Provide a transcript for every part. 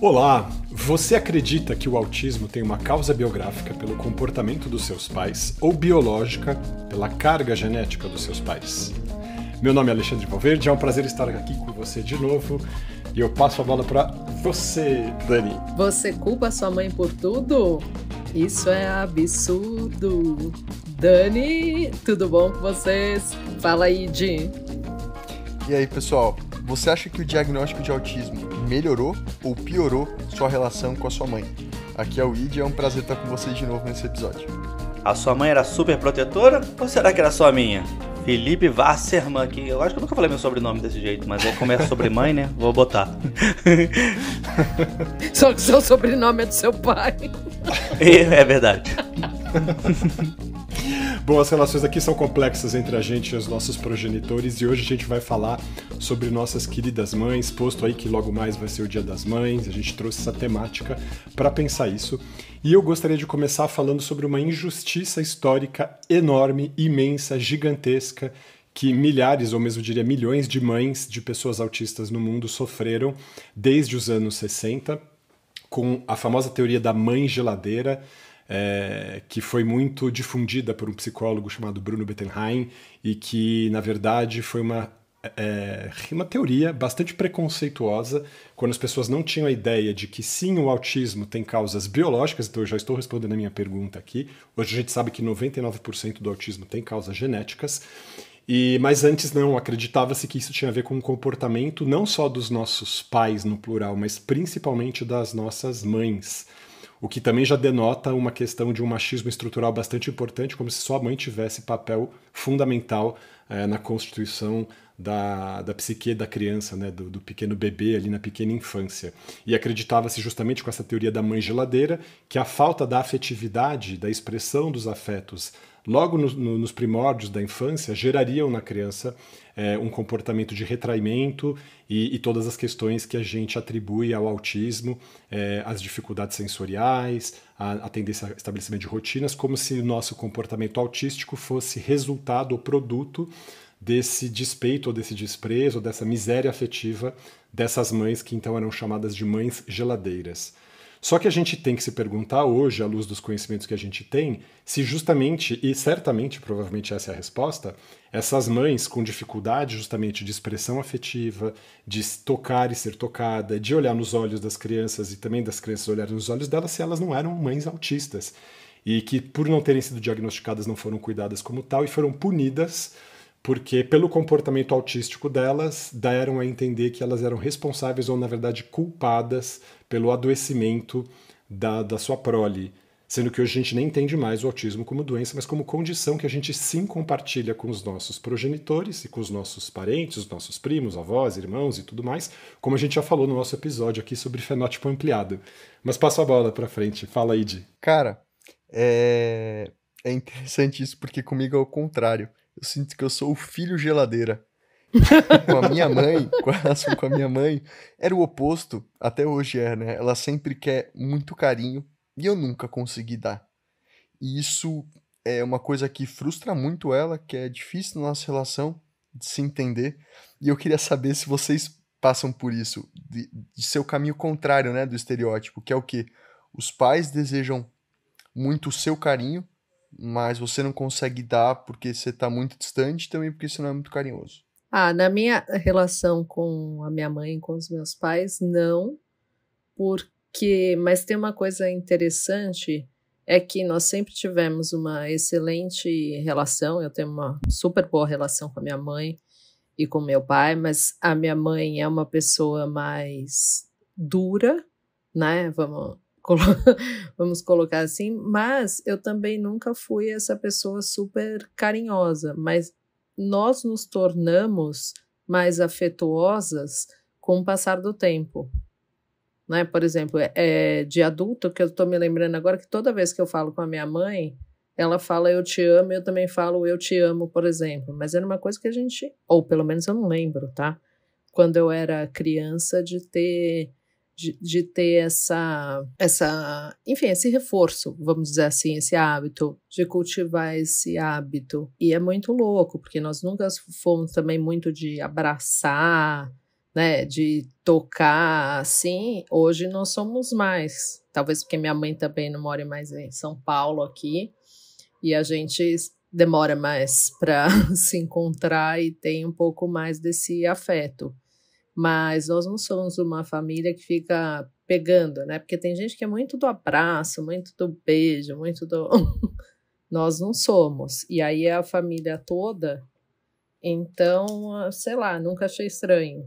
Olá, você acredita que o autismo tem uma causa biográfica pelo comportamento dos seus pais ou biológica pela carga genética dos seus pais? Meu nome é Alexandre Valverde, é um prazer estar aqui com você de novo e eu passo a bola para você, Dani. Você culpa sua mãe por tudo? Isso é absurdo. Dani, tudo bom com vocês? Fala aí, Di. E aí, pessoal, você acha que o diagnóstico de autismo melhorou ou piorou sua relação com a sua mãe? Aqui é o Id e é um prazer estar com vocês de novo nesse episódio. A sua mãe era super protetora ou será que era só a minha? Felipe Wasserman, que eu acho que eu nunca falei meu sobrenome desse jeito, mas aí começa sobre mãe, né? Vou botar. Só que seu sobrenome é do seu pai. É verdade. Bom, as relações aqui são complexas entre a gente e os nossos progenitores e hoje a gente vai falar sobre nossas queridas mães, posto aí que logo mais vai ser o Dia das Mães, a gente trouxe essa temática para pensar isso. E eu gostaria de começar falando sobre uma injustiça histórica enorme, imensa, gigantesca, que milhares, ou mesmo diria milhões de mães de pessoas autistas no mundo sofreram desde os anos 60, com a famosa teoria da mãe geladeira, que foi muito difundida por um psicólogo chamado Bruno Bettelheim e que, na verdade, foi uma teoria bastante preconceituosa, quando as pessoas não tinham a ideia de que sim, o autismo tem causas biológicas. Então eu já estou respondendo a minha pergunta aqui. Hoje a gente sabe que 99% do autismo tem causas genéticas, mas antes não, acreditava-se que isso tinha a ver com o comportamento não só dos nossos pais no plural, mas principalmente das nossas mães. O que também já denota uma questão de um machismo estrutural bastante importante, como se sua mãe tivesse papel fundamental na constituição da psique da criança, né, do pequeno bebê ali na pequena infância. E acreditava-se justamente com essa teoria da mãe geladeira que a falta da afetividade, da expressão dos afetos logo nos primórdios da infância gerariam na criança um comportamento de retraimento e todas as questões que a gente atribui ao autismo, as dificuldades sensoriais, a tendência ao estabelecimento de rotinas, como se o nosso comportamento autístico fosse resultado ou produto desse despeito ou desse desprezo, ou dessa miséria afetiva dessas mães que então eram chamadas de mães geladeiras. Só que a gente tem que se perguntar hoje, à luz dos conhecimentos que a gente tem, se justamente, e certamente, provavelmente essa é a resposta, essas mães com dificuldade justamente de expressão afetiva, de tocar e ser tocada, de olhar nos olhos das crianças e também das crianças olharem nos olhos delas, se elas não eram mães autistas. E que por não terem sido diagnosticadas não foram cuidadas como tal e foram punidas porque pelo comportamento autístico delas, deram a entender que elas eram responsáveis ou, na verdade, culpadas pelo adoecimento da sua prole. Sendo que hoje a gente nem entende mais o autismo como doença, mas como condição que a gente sim compartilha com os nossos progenitores e com os nossos parentes, os nossos primos, avós, irmãos e tudo mais, como a gente já falou no nosso episódio aqui sobre fenótipo ampliado. Mas passo a bola pra frente. Fala aí, Di. Cara, é interessante isso porque comigo é o contrário. Eu sinto que eu sou o filho geladeira. Com a minha mãe, com a relação com a minha mãe, era o oposto, até hoje né? Ela sempre quer muito carinho e eu nunca consegui dar. E isso é uma coisa que frustra muito ela, que é difícil na nossa relação de se entender. E eu queria saber se vocês passam por isso, de ser o caminho contrário, né, do estereótipo, que é o quê? Os pais desejam muito o seu carinho, mas você não consegue dar porque você está muito distante, também porque você não é muito carinhoso. Na minha relação com a minha mãe e com os meus pais, não, mas tem uma coisa interessante, é que nós sempre tivemos uma excelente relação, eu tenho uma super boa relação com a minha mãe e com meu pai, mas a minha mãe é uma pessoa mais dura, né, vamos colocar assim, mas eu também nunca fui essa pessoa super carinhosa, mas nós nos tornamos mais afetuosas com o passar do tempo, né? Por exemplo, de adulto, que eu estou me lembrando agora que toda vez que eu falo com a minha mãe, ela fala eu te amo, eu também falo eu te amo, por exemplo, mas era uma coisa que a gente, ou pelo menos eu não lembro, tá? Quando eu era criança, de ter enfim, esse reforço, vamos dizer assim, esse hábito, de cultivar esse hábito. E é muito louco, porque nós nunca fomos também muito de abraçar, né, de tocar assim, hoje nós somos mais. Talvez porque minha mãe também não mora mais em São Paulo aqui, e a gente demora mais para se encontrar e tem um pouco mais desse afeto. Mas nós não somos uma família que fica pegando, né? Porque tem gente que é muito do abraço, muito do beijo, muito do... Nós não somos. E aí é a família toda. Então, sei lá, nunca achei estranho.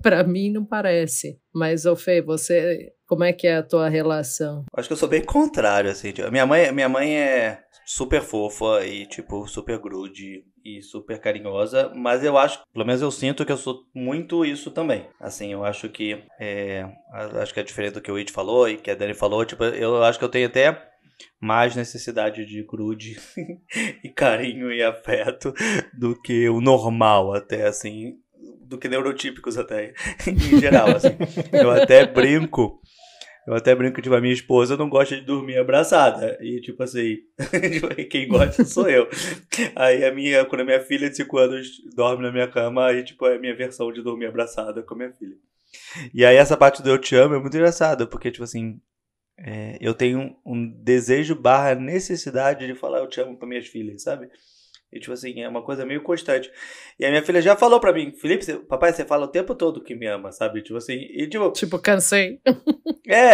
Para mim não parece. Mas, ô Fê, você, como é que é a tua relação? Acho que eu sou bem contrário, assim. Tipo, minha mãe é super fofa e, tipo, super grude e super carinhosa, mas eu acho, pelo menos eu sinto que eu sou muito isso também. Assim, eu acho que acho que é diferente do que o It falou e que a Dani falou, tipo, eu acho que eu tenho até mais necessidade de grude e carinho e afeto do que o normal, até, assim, do que neurotípicos até, em geral, assim. Eu até brinco, tipo, a minha esposa não gosta de dormir abraçada. E, tipo assim, quem gosta sou eu. Aí quando a minha filha de 5 anos dorme na minha cama, aí, tipo, é a minha versão de dormir abraçada com a minha filha. E aí essa parte do eu te amo é muito engraçada, porque, tipo assim, eu tenho um desejo / necessidade de falar eu te amo para minhas filhas, sabe? E, tipo assim, é uma coisa meio constante. E a minha filha já falou pra mim, Felipe, papai, você fala o tempo todo que me ama, sabe? Tipo assim, e tipo... Tipo, cansei.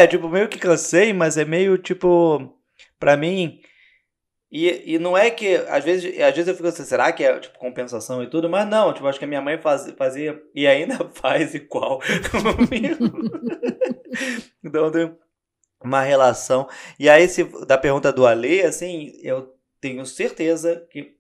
Tipo, meio que cansei, mas é meio, tipo, pra mim... E não é que, às vezes eu fico assim, será que é, tipo, compensação e tudo? Mas não, tipo, acho que a minha mãe fazia, e ainda faz igual comigo. Então, tem uma relação. E aí, da pergunta do Ale, assim, eu tenho certeza que,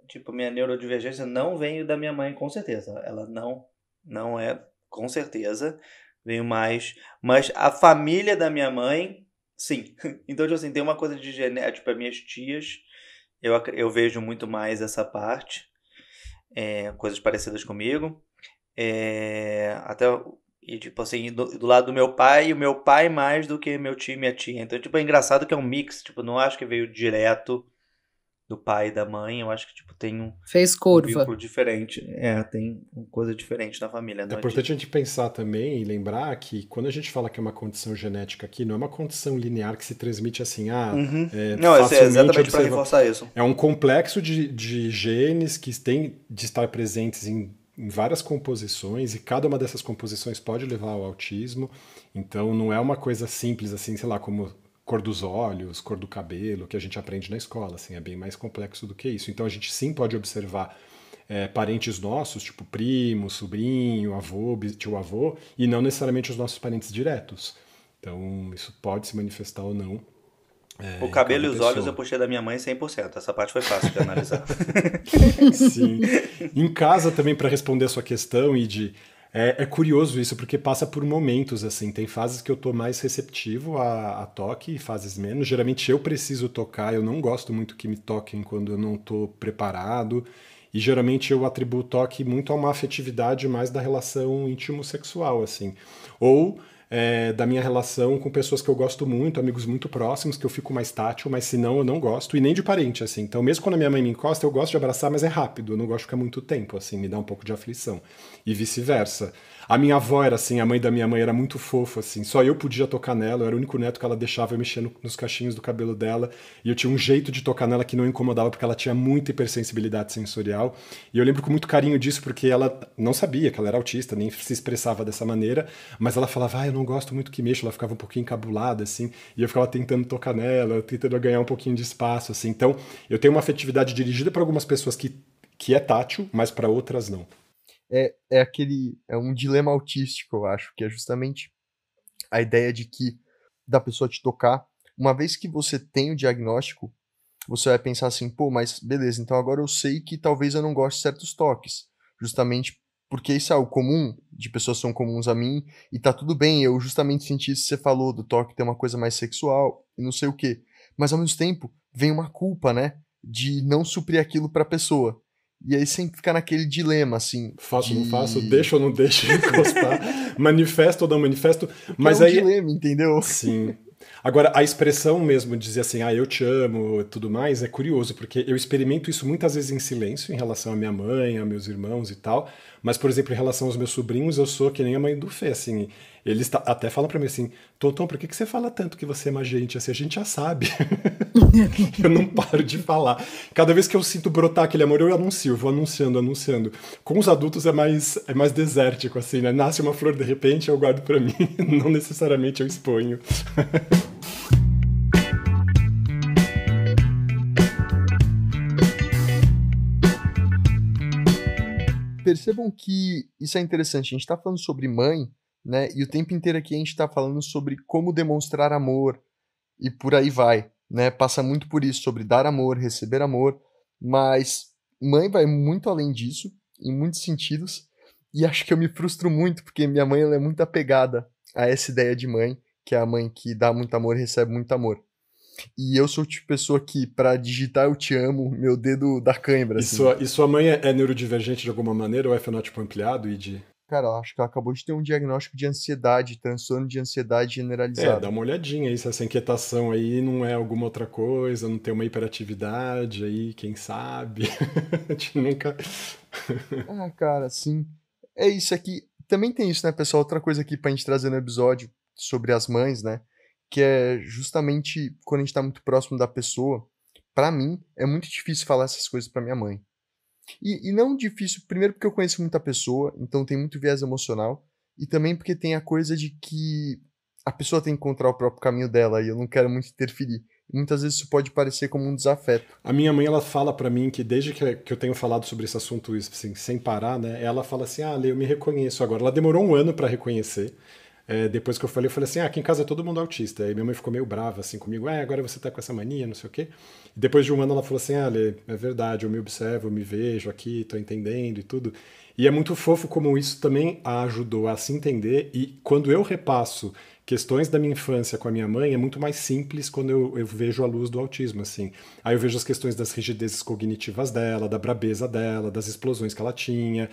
tipo, minha neurodivergência não veio da minha mãe, com certeza. Ela não é, com certeza, veio mais. Mas a família da minha mãe, sim. Então, tipo assim, tem uma coisa de genética, tipo, as minhas tias, eu vejo muito mais essa parte, coisas parecidas comigo. Até, e tipo assim, do lado do meu pai, e o meu pai mais do que meu tio e minha tia. Então, tipo, é engraçado que é um mix, tipo, não acho que veio direto do pai e da mãe, eu acho que, tipo, tem Fez um curva. vínculo diferente. Tem uma coisa diferente na família. É importante a gente pensar também e lembrar que quando a gente fala que é uma condição genética aqui, não é uma condição linear que se transmite assim, Não, é exatamente para reforçar isso. É um complexo de genes que tem de estar presentes em várias composições, e cada uma dessas composições pode levar ao autismo. Então não é uma coisa simples assim, sei lá, como cor dos olhos, cor do cabelo, que a gente aprende na escola, assim, é bem mais complexo do que isso. Então a gente sim pode observar parentes nossos, tipo primo, sobrinho, avô, tio-avô, e não necessariamente os nossos parentes diretos. Então isso pode se manifestar ou não. O cabelo e os olhos eu puxei da minha mãe 100%, essa parte foi fácil de analisar. Sim. Em casa também, para responder a sua questão, Id, é curioso isso, porque passa por momentos, assim. Tem fases que eu tô mais receptivo a toque e fases menos. Geralmente eu preciso tocar, eu não gosto muito que me toquem quando eu não tô preparado. E geralmente eu atribuo o toque muito a uma afetividade mais da relação íntimo-sexual, assim. Ou da minha relação com pessoas que eu gosto muito, amigos muito próximos, que eu fico mais tátil, mas se não, eu não gosto, e nem de parente, assim. Então, mesmo quando a minha mãe me encosta, eu gosto de abraçar, mas é rápido, eu não gosto de ficar muito tempo, assim, me dá um pouco de aflição. E vice-versa. A minha avó era assim, a mãe da minha mãe era muito fofa, assim, só eu podia tocar nela, eu era o único neto que ela deixava eu mexer nos cachinhos do cabelo dela, e eu tinha um jeito de tocar nela que não incomodava, porque ela tinha muita hipersensibilidade sensorial, e eu lembro com muito carinho disso, porque ela não sabia que ela era autista, nem se expressava dessa maneira, mas ela falava, eu não gosto muito que mexa, ela ficava um pouquinho encabulada, assim, e eu ficava tentando tocar nela, tentando ganhar um pouquinho de espaço, assim. Então, eu tenho uma afetividade dirigida para algumas pessoas que é tátil, mas para outras não. É um dilema autístico, eu acho, que é justamente a ideia de que da pessoa te tocar, uma vez que você tem o diagnóstico, você vai pensar assim, pô, mas beleza, então agora eu sei que talvez eu não goste de certos toques, justamente porque isso é o comum, de pessoas que são comuns a mim, e tá tudo bem, eu justamente senti isso que você falou, do toque ter uma coisa mais sexual, e não sei o quê. Mas ao mesmo tempo, vem uma culpa, né, de não suprir aquilo pra pessoa. E aí sempre fica naquele dilema, assim. Faço ou não faço, deixo ou não deixo encostar, manifesto ou não manifesto. Mas é um aí dilema, entendeu? Sim. Agora, a expressão mesmo, de dizer assim, eu te amo e tudo mais, é curioso, porque eu experimento isso muitas vezes em silêncio, em relação à minha mãe, a meus irmãos e tal, mas, por exemplo, em relação aos meus sobrinhos, eu sou que nem a mãe do Fê, assim, eles até falam pra mim assim, Tonton, por que você fala tanto que você ama a gente? Assim, a gente já sabe. Eu não paro de falar. Cada vez que eu sinto brotar aquele amor, eu anuncio, vou anunciando, anunciando. Com os adultos é mais desértico, assim, né? Nasce uma flor de repente, eu guardo pra mim, não necessariamente eu exponho. Percebam que isso é interessante. A gente tá falando sobre mãe, né? E o tempo inteiro aqui a gente tá falando sobre como demonstrar amor e por aí vai, né? Passa muito por isso, sobre dar amor, receber amor, mas mãe vai muito além disso, em muitos sentidos, e acho que eu me frustro muito, porque minha mãe ela é muito apegada a essa ideia de mãe, que é a mãe que dá muito amor e recebe muito amor. E eu sou o tipo de pessoa que, pra digitar eu te amo, meu dedo dá cãibra, assim. E sua mãe é neurodivergente de alguma maneira ou é fenótipo ampliado, Id? Cara, eu acho que ela acabou de ter um diagnóstico de ansiedade, transtorno de ansiedade generalizado. Dá uma olhadinha aí se essa inquietação aí não é alguma outra coisa, não tem uma hiperatividade aí, quem sabe? A gente nunca... Cara, sim. É isso aqui. Também tem isso, né, pessoal? Outra coisa aqui pra gente trazer no episódio sobre as mães, né? Que é justamente quando a gente tá muito próximo da pessoa. Pra mim, é muito difícil falar essas coisas pra minha mãe. E não difícil, primeiro porque eu conheço muita pessoa, então tem muito viés emocional, e também porque tem a coisa de que a pessoa tem que encontrar o próprio caminho dela, e eu não quero muito interferir. E muitas vezes isso pode parecer como um desafeto. A minha mãe, ela fala pra mim que desde que eu tenho falado sobre esse assunto assim, sem parar, né, ela fala assim, Lê, eu me reconheço agora. Ela demorou um ano pra reconhecer. Depois que eu falei assim, aqui em casa é todo mundo autista. Aí minha mãe ficou meio brava assim comigo, agora você tá com essa mania, não sei o quê. E depois de um ano ela falou assim, Lê, é verdade, eu me observo, eu me vejo aqui, tô entendendo e tudo. E é muito fofo como isso também a ajudou a se entender, e quando eu repasso questões da minha infância com a minha mãe, é muito mais simples quando eu vejo a luz do autismo, assim. Aí eu vejo as questões das rigidezes cognitivas dela, da brabeza dela, das explosões que ela tinha,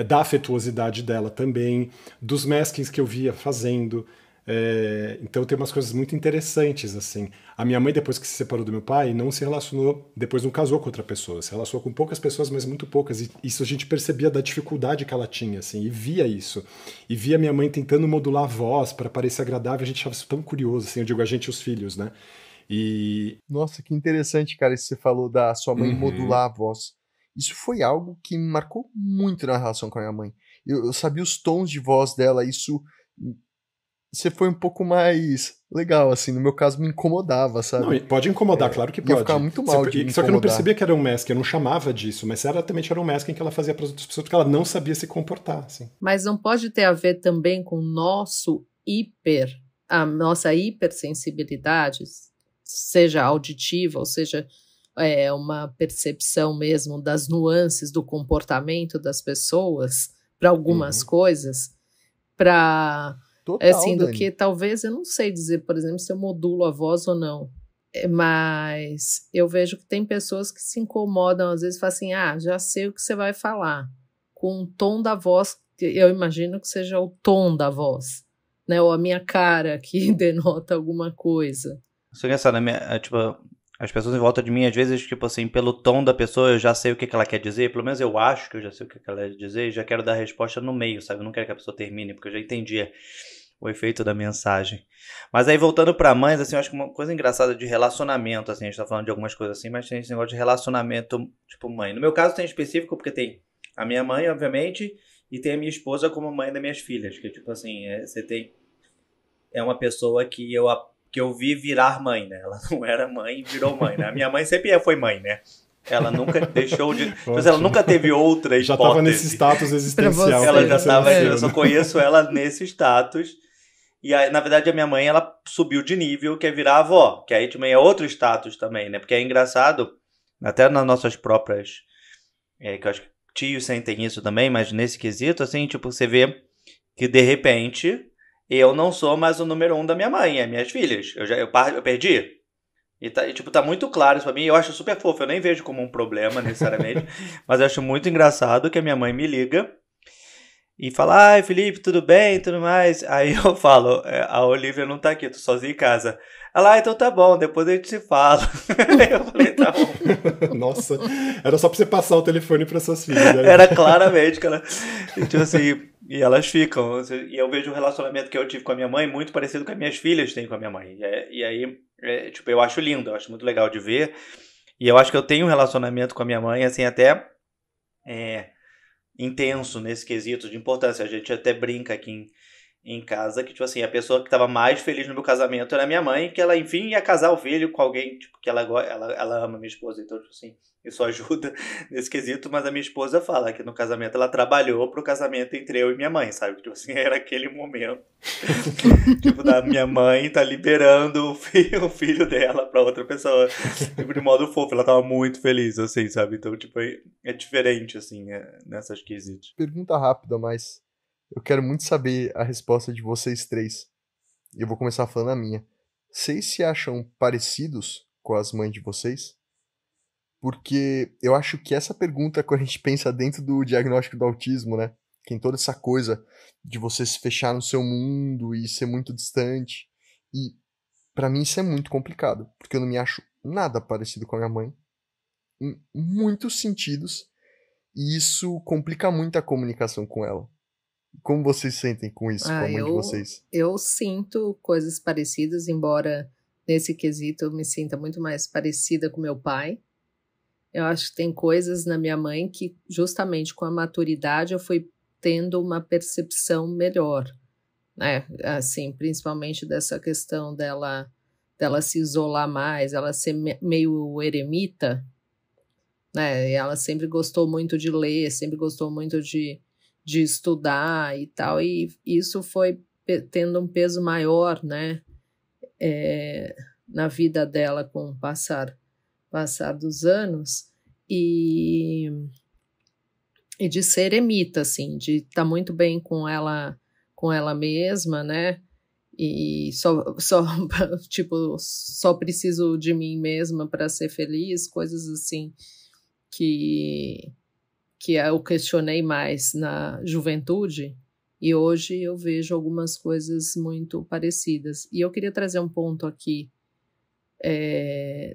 da afetuosidade dela também, dos maskings que eu via fazendo. Então tem umas coisas muito interessantes, assim. A minha mãe, depois que se separou do meu pai, não se relacionou, depois não casou com outra pessoa, se relacionou com poucas pessoas, mas muito poucas, e isso a gente percebia da dificuldade que ela tinha, assim, e via isso. E via minha mãe tentando modular a voz para parecer agradável, a gente achava isso tão curioso, assim, eu digo a gente e os filhos, né? Nossa, que interessante, cara, isso que você falou da sua mãe modular a voz. Isso foi algo que me marcou muito na relação com a minha mãe. Eu sabia os tons de voz dela, isso... Você foi um pouco mais legal, assim. No meu caso, me incomodava, sabe? Não, pode incomodar, claro que pode. Eu ficava muito mal de me Só que eu não incomodar. percebia que era um masking, eu não chamava disso, mas certamente era um masking que ela fazia para as outras pessoas, porque ela não sabia se comportar, assim. Mas não pode ter a ver também com a nossa hipersensibilidade, seja auditiva, ou seja, uma percepção mesmo das nuances do comportamento das pessoas para algumas coisas, para... Total, assim, do Dani. que talvez, eu não sei dizer, por exemplo, se eu modulo a voz ou não. Mas eu vejo que tem pessoas que se incomodam, às vezes falam assim, já sei o que você vai falar. Com o tom da voz, eu imagino que seja o tom da voz, né? Ou a minha cara que denota alguma coisa. Isso é engraçado, né? Tipo, as pessoas em volta de mim, às vezes, tipo assim, pelo tom da pessoa, eu já sei o que ela quer dizer, pelo menos eu acho que eu já sei o que ela quer dizer, e já quero dar a resposta no meio, sabe? Eu não quero que a pessoa termine, porque eu já entendi o efeito da mensagem. Mas aí, voltando pra mães, assim, eu acho que uma coisa engraçada de relacionamento, assim, a gente tá falando de algumas coisas assim, mas tem esse negócio de relacionamento, tipo, mãe. No meu caso tem específico, porque tem a minha mãe, obviamente, e tem a minha esposa como mãe das minhas filhas, que, tipo assim, você tem... É uma pessoa que eu vi virar mãe, né? Ela não era mãe e virou mãe, né? A minha mãe sempre foi mãe, né? Ela nunca deixou de... Mas ela nunca teve outra hipótese. Já tava nesse status existencial. Ela já tava... Eu só conheço ela nesse status. E aí, na verdade, a minha mãe, ela subiu de nível, que é virar avó. Que aí também é outro status também, né? Porque é engraçado, até nas nossas próprias... que eu acho que tios sentem isso também, mas nesse quesito, assim, tipo, você vê que, de repente... Eu não sou mais o número 1 da minha mãe, é minhas filhas. Eu perdi. E tá muito claro isso pra mim. Eu acho super fofo. Eu nem vejo como um problema, necessariamente. Mas eu acho muito engraçado que a minha mãe me liga. e fala, ai, Felipe, tudo bem, tudo mais. Aí eu falo, a Olivia não tá aqui, tô sozinho em casa. Ela, então tá bom, depois a gente se fala. Aí eu falei, tá bom. Nossa, era só pra você passar o telefone para suas filhas, né? Era claramente que ela, tipo assim, e elas ficam. E eu vejo o relacionamento que eu tive com a minha mãe muito parecido com as minhas filhas têm com a minha mãe. E aí, tipo, eu acho lindo, eu acho muito legal de ver. E eu acho que eu tenho um relacionamento com a minha mãe, assim, até intenso nesse quesito de importância. A gente até brinca aqui em casa que, tipo assim, a pessoa que estava mais feliz no meu casamento era minha mãe, que ela, enfim, ia casar o filho com alguém, tipo, que ela ama minha esposa, então, tipo assim, isso ajuda nesse quesito, mas a minha esposa fala que no casamento ela trabalhou pro casamento entre eu e minha mãe, sabe? Tipo assim, era aquele momento, tipo, da minha mãe tá liberando o filho dela pra outra pessoa, tipo, de modo fofo, ela tava muito feliz, assim, sabe? Então, tipo, é diferente, assim, nessas quesitos. Pergunta rápida, mas eu quero muito saber a resposta de vocês três. E eu vou começar falando a minha. Vocês se acham parecidos com as mães de vocês? Porque eu acho que essa pergunta, quando a gente pensa dentro do diagnóstico do autismo, né? Tem toda essa coisa de você se fechar no seu mundo e ser muito distante. E pra mim isso é muito complicado, porque eu não me acho nada parecido com a minha mãe, em muitos sentidos, e isso complica muito a comunicação com ela. Como vocês sentem com isso, com a mãe de vocês? Eu sinto coisas parecidas, embora nesse quesito eu me sinta muito mais parecida com meu pai. Eu acho que tem coisas na minha mãe que, justamente com a maturidade, eu fui tendo uma percepção melhor, né? Assim, principalmente dessa questão dela se isolar mais, ela ser meio eremita, né? E ela sempre gostou muito de ler, sempre gostou muito de estudar e tal, e isso foi tendo um peso maior, né, na vida dela com o passar dos anos, e de ser eremita, assim, de estar muito bem com ela mesma, né, e tipo, só preciso de mim mesma para ser feliz, coisas assim que eu questionei mais na juventude, e hoje eu vejo algumas coisas muito parecidas. E eu queria trazer um ponto aqui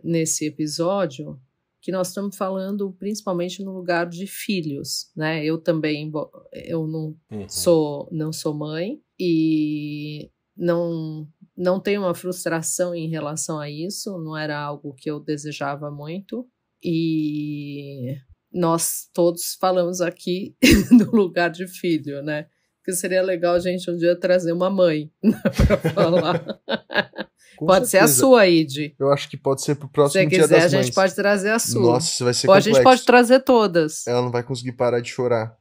nesse episódio, que nós estamos falando principalmente no lugar de filhos, né? Eu também, eu não sou mãe, e não tenho uma frustração em relação a isso, não era algo que eu desejava muito, e nós todos falamos aqui do lugar de filho, né? Porque seria legal a gente um dia trazer uma mãe para falar. Pode ser a sua, Id. Eu acho que pode ser pro próximo Dia das Mães. Se quiser, a gente pode trazer a sua. Nossa, isso vai ser complexo. Ou a gente pode trazer todas. Ela não vai conseguir parar de chorar.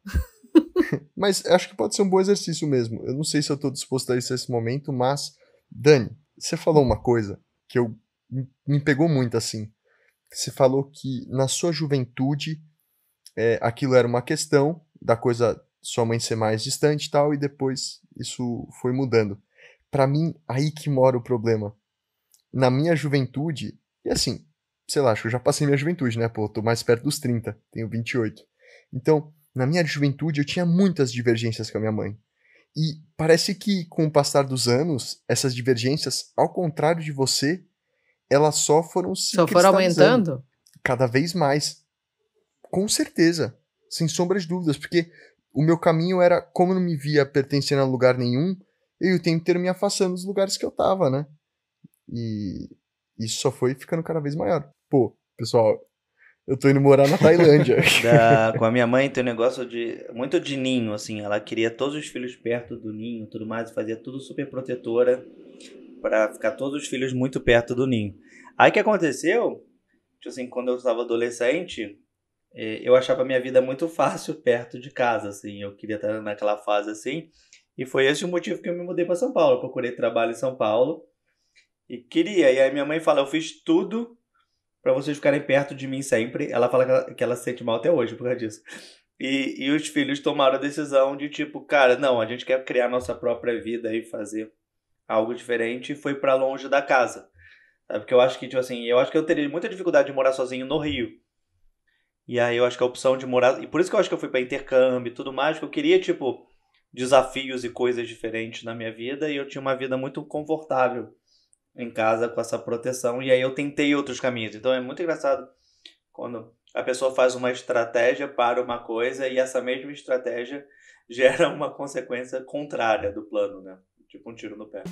Mas acho que pode ser um bom exercício mesmo. Eu não sei se eu tô disposto a isso nesse momento, mas, Dani, você falou uma coisa que me pegou muito, assim. Você falou que na sua juventude aquilo era uma questão da coisa sua mãe ser mais distante e tal, e depois isso foi mudando. Pra mim, aí que mora o problema. Na minha juventude, e assim, sei lá, acho que eu já passei minha juventude, né? Pô, eu tô mais perto dos 30, tenho 28. Então, na minha juventude eu tinha muitas divergências com a minha mãe. E parece que com o passar dos anos, essas divergências, ao contrário de você, elas só foram se aumentando? Cada vez mais. Com certeza, sem sombra de dúvidas, porque o meu caminho era, como eu não me via pertencendo a lugar nenhum, eu o tempo inteiro me afastando dos lugares que eu tava, né? E isso só foi ficando cada vez maior. Pô, pessoal, eu tô indo morar na Tailândia. Com a minha mãe tem um negócio muito de ninho, assim, ela queria todos os filhos perto do ninho e tudo mais, fazia tudo super protetora pra ficar todos os filhos muito perto do ninho. Aí o que aconteceu, tipo assim, quando eu estava adolescente, eu achava a minha vida muito fácil perto de casa, assim, eu queria estar naquela fase assim, e foi esse o motivo que eu me mudei para São Paulo. Eu procurei trabalho em São Paulo e queria, e aí minha mãe fala, eu fiz tudo para vocês ficarem perto de mim sempre. Ela fala que ela se sente mal até hoje por causa disso. E os filhos tomaram a decisão de tipo, cara, não, a gente quer criar nossa própria vida e fazer algo diferente, e foi para longe da casa. Sabe? Porque eu acho que, tipo assim, eu teria muita dificuldade de morar sozinho no Rio. E aí eu acho que a opção de morar... E por isso que eu acho que eu fui pra intercâmbio e tudo mais, porque eu queria, tipo, desafios e coisas diferentes na minha vida, e eu tinha uma vida muito confortável em casa com essa proteção, e aí eu tentei outros caminhos. Então é muito engraçado quando a pessoa faz uma estratégia para uma coisa e essa mesma estratégia gera uma consequência contrária do plano, né? Tipo um tiro no pé.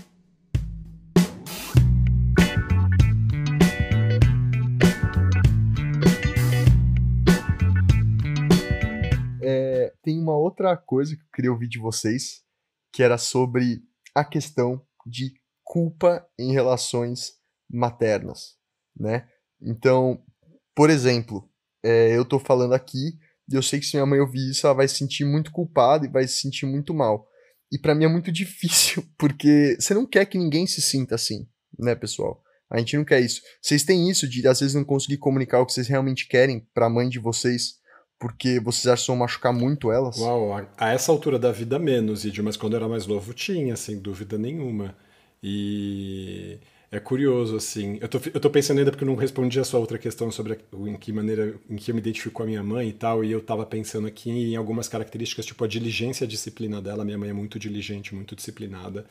Tem uma outra coisa que eu queria ouvir de vocês, que era sobre a questão de culpa em relações maternas, né? Então, por exemplo, eu tô falando aqui e eu sei que se minha mãe ouvir isso, ela vai se sentir muito culpada e vai se sentir muito mal. E pra mim é muito difícil, porque você não quer que ninguém se sinta assim, né, pessoal? A gente não quer isso. Vocês têm isso de, às vezes, não conseguir comunicar o que vocês realmente querem pra mãe de vocês, porque vocês acham que vão machucar muito elas? Uau, a essa altura da vida menos, Idio, mas quando eu era mais novo tinha, sem dúvida nenhuma. E é curioso, assim. Eu tô pensando ainda porque eu não respondi a sua outra questão sobre em que maneira em que eu me identifico com a minha mãe e tal, e eu tava pensando aqui em algumas características, tipo a diligência e a disciplina dela. Minha mãe é muito diligente, muito disciplinada.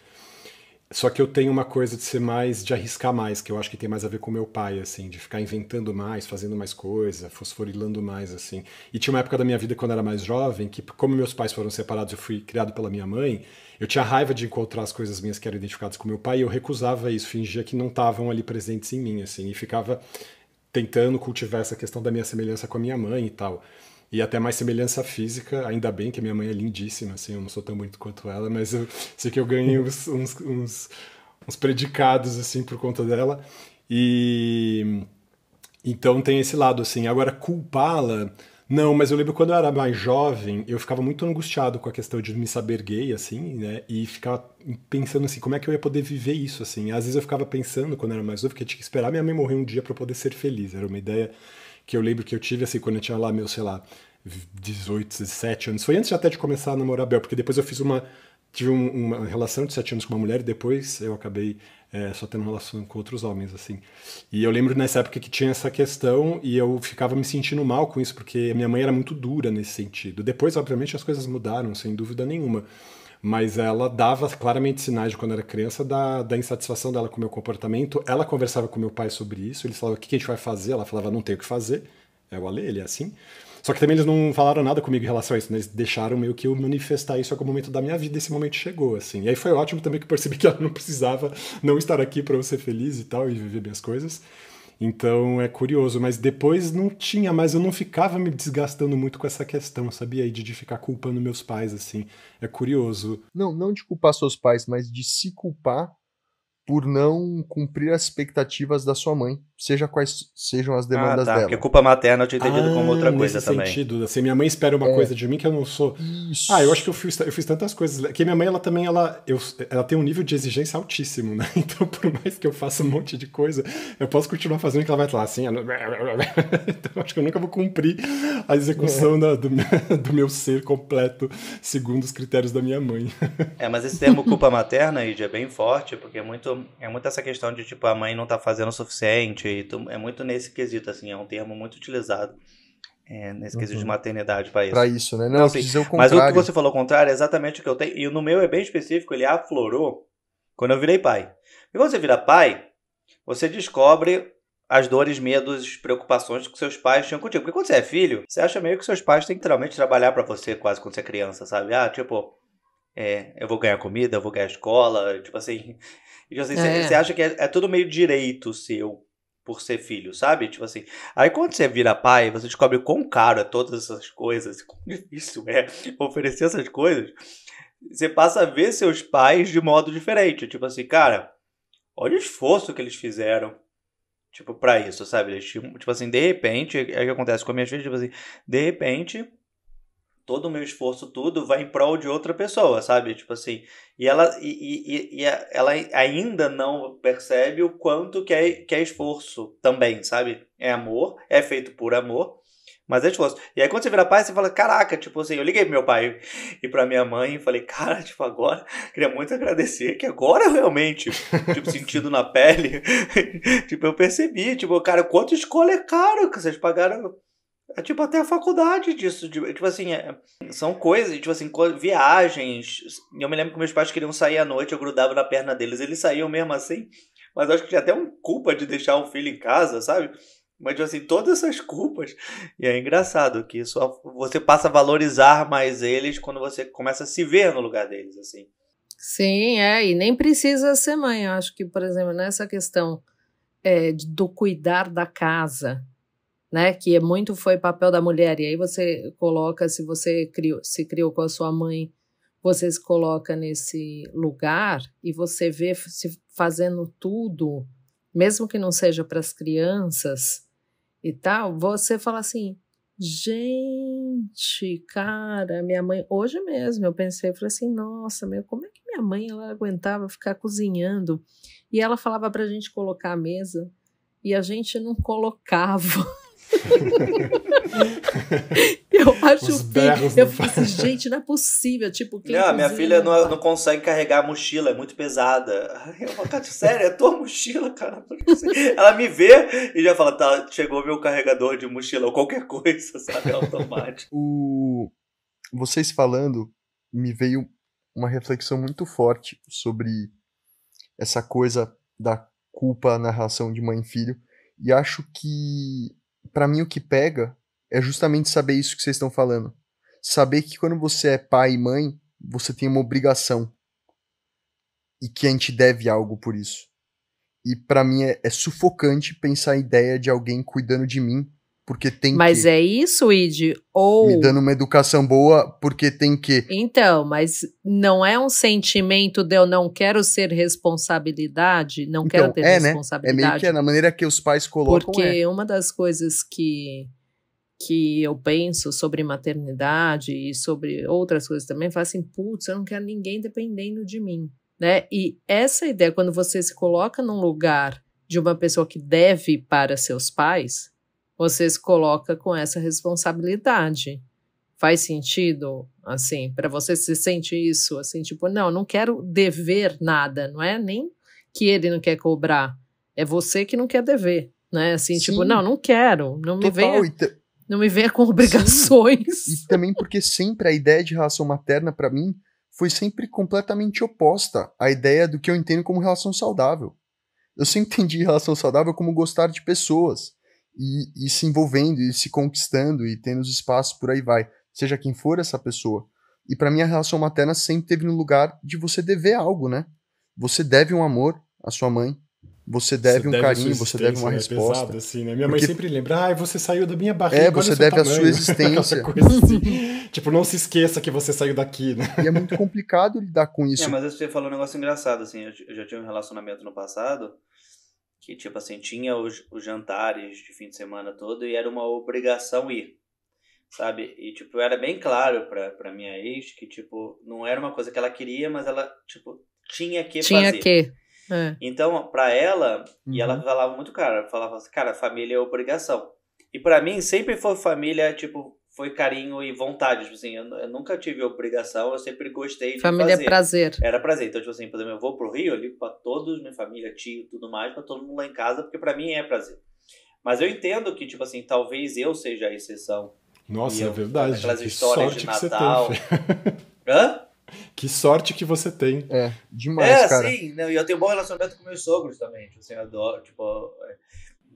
Só que eu tenho uma coisa de ser mais, de arriscar mais, que eu acho que tem mais a ver com meu pai, assim, de ficar inventando mais, fazendo mais coisa, fosforilando mais, assim. E tinha uma época da minha vida, quando eu era mais jovem, que como meus pais foram separados, eu fui criado pela minha mãe, eu tinha raiva de encontrar as coisas minhas que eram identificadas com meu pai, e eu recusava isso, fingia que não estavam ali presentes em mim, assim, e ficava tentando cultivar essa questão da minha semelhança com a minha mãe e tal. E até mais semelhança física, ainda bem que a minha mãe é lindíssima, assim, eu não sou tão bonito quanto ela, mas eu sei que eu ganhei uns predicados, assim, por conta dela. E então tem esse lado, assim. Agora, culpá-la, não, mas eu lembro quando eu era mais jovem, eu ficava muito angustiado com a questão de me saber gay, assim, né, e ficava pensando, assim, como é que eu ia poder viver isso, assim. Às vezes eu ficava pensando, quando eu era mais novo, que eu tinha que esperar minha mãe morrer um dia para poder ser feliz. Era uma ideia que eu lembro que eu tive, assim, quando eu tinha lá meus, sei lá, 18, 17 anos. Foi antes até de começar a namorar a Bel, porque depois eu tive uma relação de 7 anos com uma mulher e depois eu acabei só tendo relação com outros homens, assim. E eu lembro nessa época que tinha essa questão e eu ficava me sentindo mal com isso, porque a minha mãe era muito dura nesse sentido. Depois, obviamente, as coisas mudaram, sem dúvida nenhuma. Mas ela dava claramente sinais de quando era criança da insatisfação dela com o meu comportamento. Ela conversava com meu pai sobre isso, eles falavam, o que a gente vai fazer? Ela falava, não tem o que fazer. O Ale, ele é assim. Só que também eles não falaram nada comigo em relação a isso, né? Eles deixaram meio que eu manifestar isso a algum momento da minha vida, e esse momento chegou, assim. E aí foi ótimo também que eu percebi que ela não precisava não estar aqui para eu ser feliz e tal, e viver minhas coisas. Então é curioso, mas depois não tinha mais, eu não ficava me desgastando muito com essa questão, sabia? E de ficar culpando meus pais, assim. É curioso. Não de culpar seus pais, mas de se culpar por não cumprir as expectativas da sua mãe, seja quais sejam as demandas dela. Porque culpa materna eu tinha entendido como outra coisa nesse também. Sentido, assim, minha mãe espera uma coisa de mim que eu não sou. Isso. Eu acho que eu fiz tantas coisas. Que minha mãe, ela também, ela tem um nível de exigência altíssimo, né? Então, por mais que eu faça um monte de coisa, eu posso continuar fazendo que ela vai falar assim. Então, acho que eu nunca vou cumprir a execução do meu ser completo, segundo os critérios da minha mãe. Mas esse termo culpa materna, Id, é bem forte, porque é muito essa questão de, tipo, a mãe não tá fazendo o suficiente, e é muito nesse quesito, assim, é um termo muito utilizado nesse quesito de maternidade para isso. Pra isso, né? Não, assim, dizer o mas contrário. o que você falou ao contrário é exatamente o que eu tenho, e no meu é bem específico, ele aflorou quando eu virei pai. E quando você vira pai, você descobre as dores, medos, preocupações que seus pais tinham contigo. Porque quando você é filho, você acha meio que seus pais têm que literalmente trabalhar para você quase quando você é criança, sabe? Eu vou ganhar comida, eu vou ganhar escola, tipo assim... Você acha que é tudo meio direito seu por ser filho, sabe? Tipo assim, aí quando você vira pai, você descobre quão caro é todas essas coisas, quão difícil é oferecer essas coisas, você passa a ver seus pais de modo diferente. Tipo assim, cara, olha o esforço que eles fizeram, tipo, pra isso, sabe? Eles, tipo assim, de repente, é o que acontece com as minhas filhas, tipo assim, de repente... todo o meu esforço, tudo vai em prol de outra pessoa, sabe? Tipo assim, e ela ainda não percebe o quanto que é esforço também, sabe? É amor, é feito por amor, mas é esforço. E aí quando você vira pai, você fala, caraca, tipo assim, eu liguei pro meu pai e pra minha mãe e falei, cara, tipo, agora, queria muito agradecer, que agora eu realmente, tipo, sentido na pele, tipo, eu percebi, tipo, cara, quanto escola é caro que vocês pagaram... tipo, até a faculdade disso. Tipo assim, são coisas, tipo assim, viagens. Eu me lembro que meus pais queriam sair à noite, eu grudava na perna deles, eles saíam mesmo assim. Mas eu acho que tinha até uma culpa de deixar o filho em casa, sabe? Mas, tipo assim, todas essas culpas. E é engraçado que só você passa a valorizar mais eles quando você começa a se ver no lugar deles, assim. Sim, e nem precisa ser mãe. Eu acho que, por exemplo, nessa questão do cuidar da casa, né, que foi papel da mulher, e aí você coloca, se você se criou com a sua mãe, você se coloca nesse lugar e você vê se fazendo tudo, mesmo que não seja para as crianças e tal, você fala assim, gente, cara, minha mãe, hoje mesmo eu falei assim, nossa, como é que minha mãe, ela aguentava ficar cozinhando, e ela falava pra gente colocar a mesa, e a gente não colocava. Eu acho eu falei assim, gente, não é possível, tipo, quem não, minha filha cozinha, não consegue carregar a mochila, é muito pesada. Eu falo, cara, sério, é tua mochila, cara. Ela me vê e já fala, tá, chegou meu carregador de mochila ou qualquer coisa, sabe, automático. Vocês falando, me veio uma reflexão muito forte sobre essa coisa da culpa na relação de mãe e filho, e acho que, pra mim, o que pega é justamente saber isso que vocês estão falando. Saber que quando você é pai e mãe, você tem uma obrigação. E que a gente deve algo por isso. E pra mim é sufocante pensar a ideia de alguém cuidando de mim porque tem mas que. é isso, Ide? Ou... Me dando uma educação boa porque tem que. Então, mas não é um sentimento de eu não quero ser responsabilidade, não quero ter responsabilidade. Né? É meio que na maneira que os pais colocam. Porque uma das coisas que eu penso sobre maternidade e sobre outras coisas também, falo assim, putz, eu não quero ninguém dependendo de mim, né? E essa ideia, quando você se coloca num lugar de uma pessoa que deve para seus pais, você se coloca com essa responsabilidade. Faz sentido, assim, para você se sente isso, assim, tipo, não quero dever nada, não é nem que ele não quer cobrar, é você que não quer dever, né? Assim, Sim, tipo, não quero, não me venha... Não me venha com obrigações. Sim. E também porque sempre a ideia de relação materna, pra mim, foi sempre completamente oposta à ideia do que eu entendo como relação saudável. Eu sempre entendi relação saudável como gostar de pessoas, e se envolvendo, e se conquistando, e tendo os espaços, por aí vai. Seja quem for essa pessoa. E pra mim a relação materna sempre teve no lugar de você dever algo, né? Você deve um amor à sua mãe, você deve um carinho, você deve uma resposta. Pesado, assim, né? Minha mãe sempre lembra, você saiu da minha barriga. Você deve a sua existência. Coisa assim. Tipo, não se esqueça que você saiu daqui, né? E é muito complicado lidar com isso. Mas você falou um negócio engraçado, assim, eu já tinha um relacionamento no passado que, tipo assim, tinha os jantares de fim de semana todo e era uma obrigação ir, sabe? E, tipo, era bem claro pra minha ex que, tipo, não era uma coisa que ela queria, mas ela, tipo, tinha que fazer. Então, pra ela, e ela falava muito claro, falava assim, cara, família é obrigação. E pra mim, sempre foi família, tipo, foi carinho e vontade. Tipo assim, eu nunca tive obrigação, eu sempre gostei de família fazer. É prazer. Era prazer. Então, tipo assim, por exemplo, eu vou pro Rio, eu ligo pra todos, minha família, tio, tudo mais, pra todo mundo lá em casa, porque pra mim é prazer. Mas eu entendo que, tipo assim, talvez eu seja a exceção. Nossa, é verdade. Aquelas histórias de Natal. Hã? Que sorte que você tem. É, demais, cara. Sim. E eu tenho um bom relacionamento com meus sogros também. Tipo assim, eu adoro,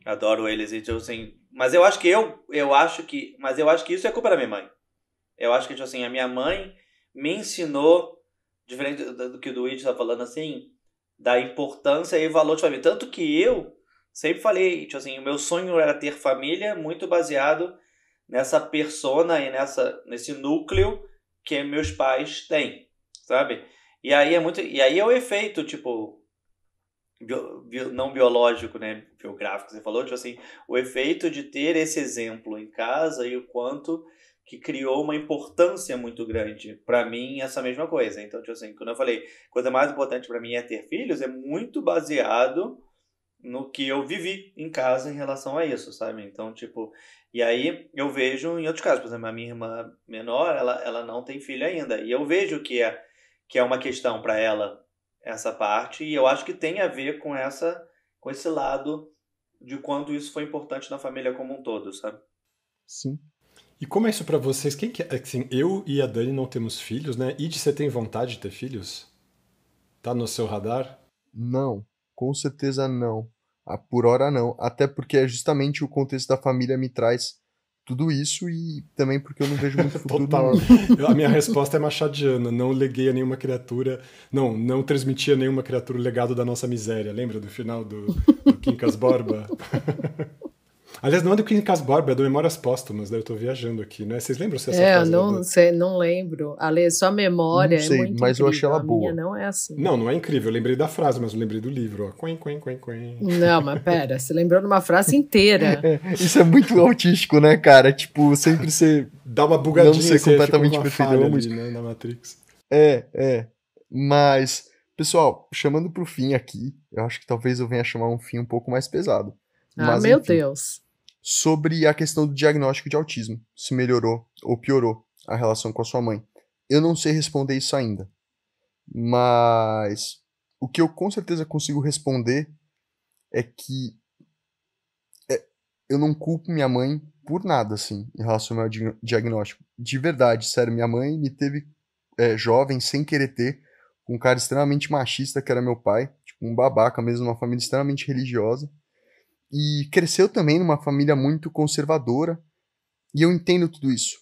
adoro eles. Então, assim, mas eu acho que isso é culpa da minha mãe. Eu acho que, tipo assim, a minha mãe me ensinou, diferente do que o Luigi tá falando, assim, da importância e valor de família. Tanto que eu sempre falei, tipo assim, o meu sonho era ter família muito baseado nessa persona e nesse núcleo que meus pais têm, sabe? E aí é o efeito, tipo, não biológico, né, biográfico, você falou, tipo assim, o efeito de ter esse exemplo em casa e o quanto que criou uma importância muito grande para mim essa mesma coisa. Então, tipo assim, quando eu falei, a coisa mais importante para mim é ter filhos, é muito baseado no que eu vivi em casa em relação a isso, sabe? Então, tipo, e aí eu vejo em outros casos, por exemplo, a minha irmã menor, ela não tem filho ainda, e eu vejo que é uma questão para ela essa parte, e eu acho que tem a ver com esse lado de quanto isso foi importante na família como um todo, sabe? Sim. E como é isso pra vocês? Quem que é? Assim, eu e a Dani não temos filhos, né? Id, você tem vontade de ter filhos? Tá no seu radar? Não, com certeza não. Por hora não. Até porque é justamente o contexto da família me traz tudo isso e também porque eu não vejo muito futuro Total. nisso. A minha resposta é machadiana. Não leguei a nenhuma criatura. Não transmitia a nenhuma criatura o legado da nossa miséria. Lembra do final do Quincas Borba? Aliás, não é do Quincas Borba, é do Memórias Póstumas, né? Eu tô viajando aqui, né? Vocês lembram se essa Eu frase não sei, não lembro. Ale, sua memória Não sei, é muito mas eu achei incrível. ela A minha boa. não é assim. Não é incrível. Eu lembrei da frase, mas eu lembrei do livro. Ó. Quen, quen, quen, quen. Não, mas pera, você lembrou de uma frase inteira. Isso é muito autístico, né, cara? Tipo, sempre ser. Dá uma bugadinha, Não ser você fica completamente com uma perfeito, falha eu amo ali, isso. né, na Matrix. É. Mas, pessoal, chamando pro fim aqui, eu acho que talvez eu venha chamar um fim um pouco mais pesado. Ah, Mas, meu enfim, Deus. sobre a questão do diagnóstico de autismo, se melhorou ou piorou a relação com a sua mãe. Eu não sei responder isso ainda, mas o que eu com certeza consigo responder é que eu não culpo minha mãe por nada, assim, em relação ao meu diagnóstico. De verdade, sério, minha mãe me teve jovem, sem querer ter, com um cara extremamente machista, que era meu pai, tipo, um babaca mesmo, uma família extremamente religiosa. E cresceu também numa família muito conservadora, e eu entendo tudo isso.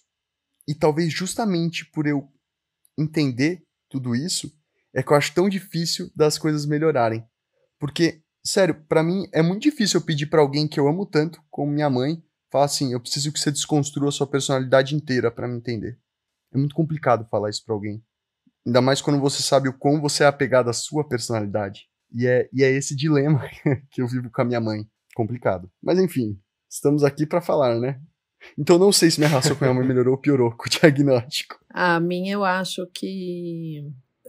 E talvez justamente por eu entender tudo isso, é que eu acho tão difícil das coisas melhorarem. Porque, sério, pra mim é muito difícil eu pedir pra alguém que eu amo tanto, como minha mãe, falar assim, eu preciso que você desconstrua a sua personalidade inteira pra me entender. É muito complicado falar isso pra alguém. Ainda mais quando você sabe o quão você é apegado à sua personalidade. E é esse dilema que eu vivo com a minha mãe. Complicado. Mas enfim, estamos aqui pra falar, né? Então não sei se minha relação com a minha mãe melhorou ou piorou com o diagnóstico. A minha eu acho que,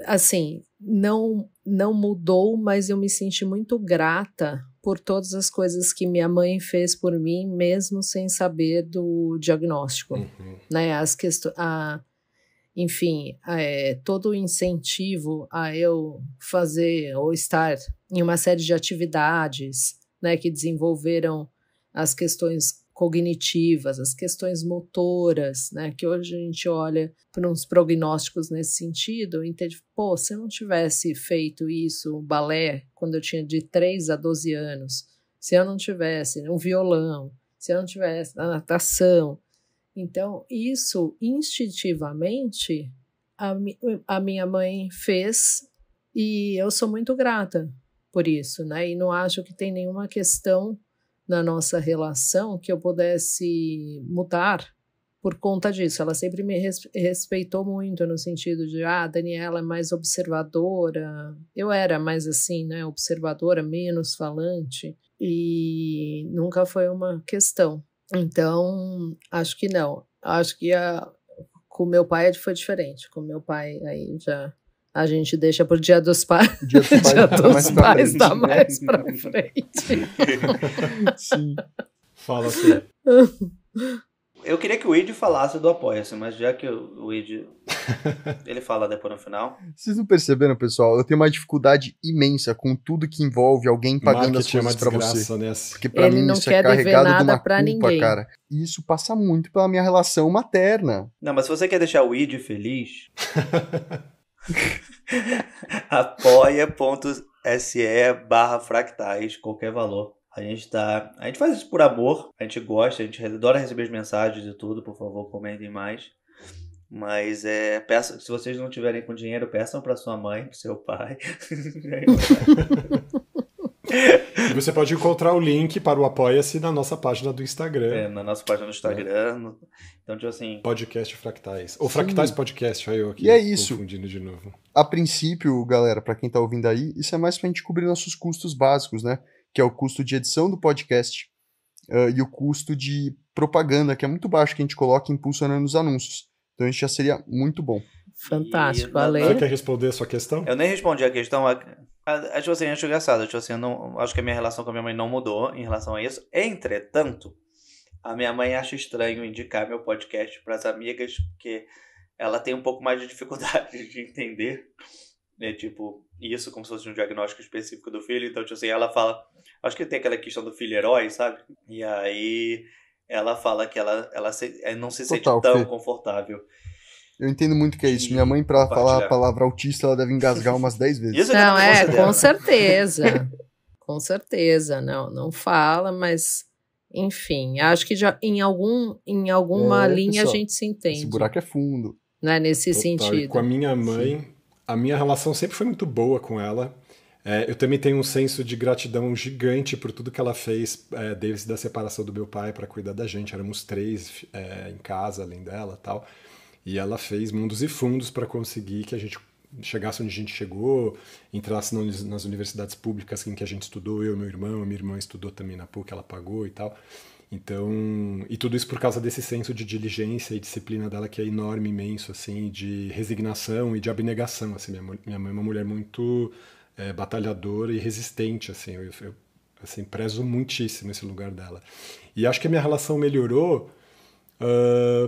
assim, não mudou, mas eu me senti muito grata por todas as coisas que minha mãe fez por mim, mesmo sem saber do diagnóstico. Né? Enfim, todo o incentivo a eu fazer ou estar em uma série de atividades, né, que desenvolveram as questões cognitivas, as questões motoras, né, que hoje a gente olha para uns prognósticos nesse sentido, entende? Pô, se eu não tivesse feito isso, balé, quando eu tinha de 3 a 12 anos, se eu não tivesse um violão, se eu não tivesse a natação, então isso instintivamente a minha mãe fez e eu sou muito grata por isso, né? E não acho que tem nenhuma questão na nossa relação que eu pudesse mudar por conta disso. Ela sempre me respeitou muito no sentido de, a Daniela é mais observadora. Eu era mais assim, né? Observadora, menos falante. E nunca foi uma questão. Então, acho que não. Acho que com meu pai foi diferente. Com meu pai, aí já a gente deixa pro Dia dos Pais. Dia dos Pais Tá mais pra frente. Sim. Fala assim. Eu queria que o Id falasse do Apoia-se, mas já que o Id ele fala depois no final. Vocês não perceberam, pessoal? Eu tenho uma dificuldade imensa com tudo que envolve alguém pagando Marketing as coisas pra você. Né? Porque pra Ele mim não isso quer é dever carregado de nada uma pra culpa, ninguém. cara. E isso passa muito pela minha relação materna. Não, mas se você quer deixar o Id feliz, apoia.se/fractais, qualquer valor. A gente faz isso por amor, a gente gosta, a gente adora receber as mensagens e tudo, por favor, comentem mais. Mas se vocês não tiverem com dinheiro, peçam para sua mãe, pro seu pai. E você pode encontrar o link para o Apoia-se na nossa página do Instagram. Na nossa página do Instagram. Então, tipo assim... Podcast Fractais. Ou Fractais Podcast, aí eu aqui e é isso. Confundindo de novo. A princípio, galera, pra quem tá ouvindo aí, isso é mais pra gente cobrir nossos custos básicos, né? Que é o custo de edição do podcast e o custo de propaganda, que é muito baixo, que a gente coloca impulsionando os anúncios. Então isso já seria muito bom. Fantástico, Você Ale. quer responder a sua questão? Eu nem respondi a questão. Acho assim, acho engraçado. Acho que a minha relação com a minha mãe não mudou em relação a isso. Entretanto, a minha mãe acha estranho indicar meu podcast para as amigas, porque ela tem um pouco mais de dificuldade de entender, né, tipo, isso como se fosse um diagnóstico específico do filho. Então, tipo assim, ela fala... Acho que tem aquela questão do filho herói, sabe? E aí ela fala que ela não se sente Total, tão Fê. confortável. Eu entendo muito que é isso. de Minha mãe, pra falar a compartilhar. palavra autista, ela deve engasgar umas 10 vezes. Isso eu Não, também considero. com certeza. Com certeza. Não fala, mas, enfim, acho que já em alguma linha pessoal, a gente se entende. Esse buraco é fundo. Né, nesse Total. sentido. E com a minha mãe, a minha relação sempre foi muito boa com ela. Eu também tenho um senso de gratidão gigante por tudo que ela fez desde a separação do meu pai para cuidar da gente. Éramos 3 em casa, além dela e tal. E ela fez mundos e fundos para conseguir que a gente chegasse onde a gente chegou, entrasse nas universidades públicas em que a gente estudou, eu e meu irmão, a minha irmã estudou também na PUC, ela pagou e tal. Então, e tudo isso por causa desse senso de diligência e disciplina dela que é enorme, imenso, assim, de resignação e de abnegação, assim. Minha mãe é uma mulher muito batalhadora e resistente, assim. Eu assim, prezo muitíssimo esse lugar dela. E acho que a minha relação melhorou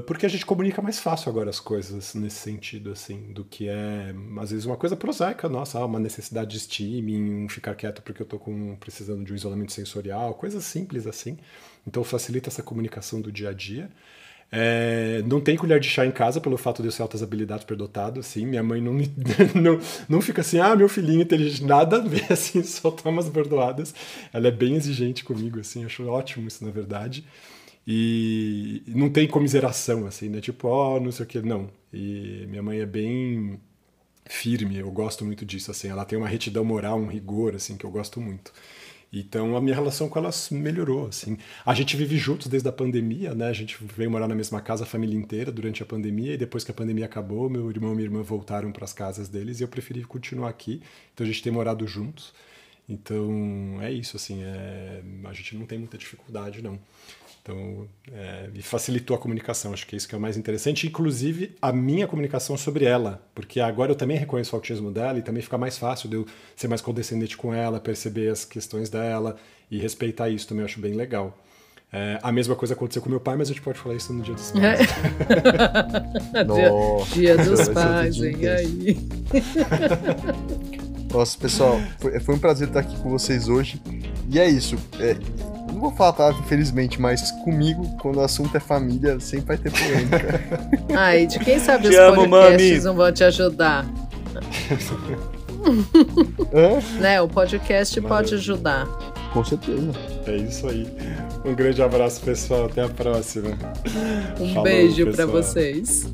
porque a gente comunica mais fácil agora as coisas nesse sentido, assim, do que é, às vezes, uma coisa prosaica, nossa, uma necessidade de streaming, ficar quieto porque eu tô precisando de um isolamento sensorial, coisas simples assim. Então facilita essa comunicação do dia a dia. Não tem colher de chá em casa pelo fato de eu ser altas habilidades superdotado, assim. Minha mãe não fica assim, meu filhinho inteligente, nada a ver, assim, só toma as bordoadas. Ela é bem exigente comigo, assim, acho ótimo isso, na verdade. E não tem comiseração, assim, né? Tipo, não sei o que, não. E minha mãe é bem firme, eu gosto muito disso, assim. Ela tem uma retidão moral, um rigor, assim, que eu gosto muito. Então a minha relação com elas melhorou, assim. A gente vive juntos desde a pandemia, né? A gente veio morar na mesma casa a família inteira durante a pandemia e depois que a pandemia acabou, meu irmão e minha irmã voltaram para as casas deles e eu preferi continuar aqui. Então a gente tem morado juntos. Então é isso, assim. A gente não tem muita dificuldade, não. Então, e facilitou a comunicação, acho que é isso que é o mais interessante, inclusive a minha comunicação sobre ela, porque agora eu também reconheço o autismo dela e também fica mais fácil de eu ser mais condescendente com ela, perceber as questões dela e respeitar isso também, eu acho bem legal. A mesma coisa aconteceu com meu pai, mas a gente pode falar isso no Dia dos Pais. Dia dos Pais, hein? Aí. Nossa, pessoal, foi um prazer estar aqui com vocês hoje. E é isso. Não vou falar a palavra, infelizmente, mas comigo, quando o assunto é família, sempre vai ter polêmica. E de quem sabe os amo, podcasts mami. não vão te ajudar? Né? O podcast pode ajudar. Com certeza. É isso aí. Um grande abraço, pessoal. Até a próxima. Um Falou, beijo pra pessoal. vocês.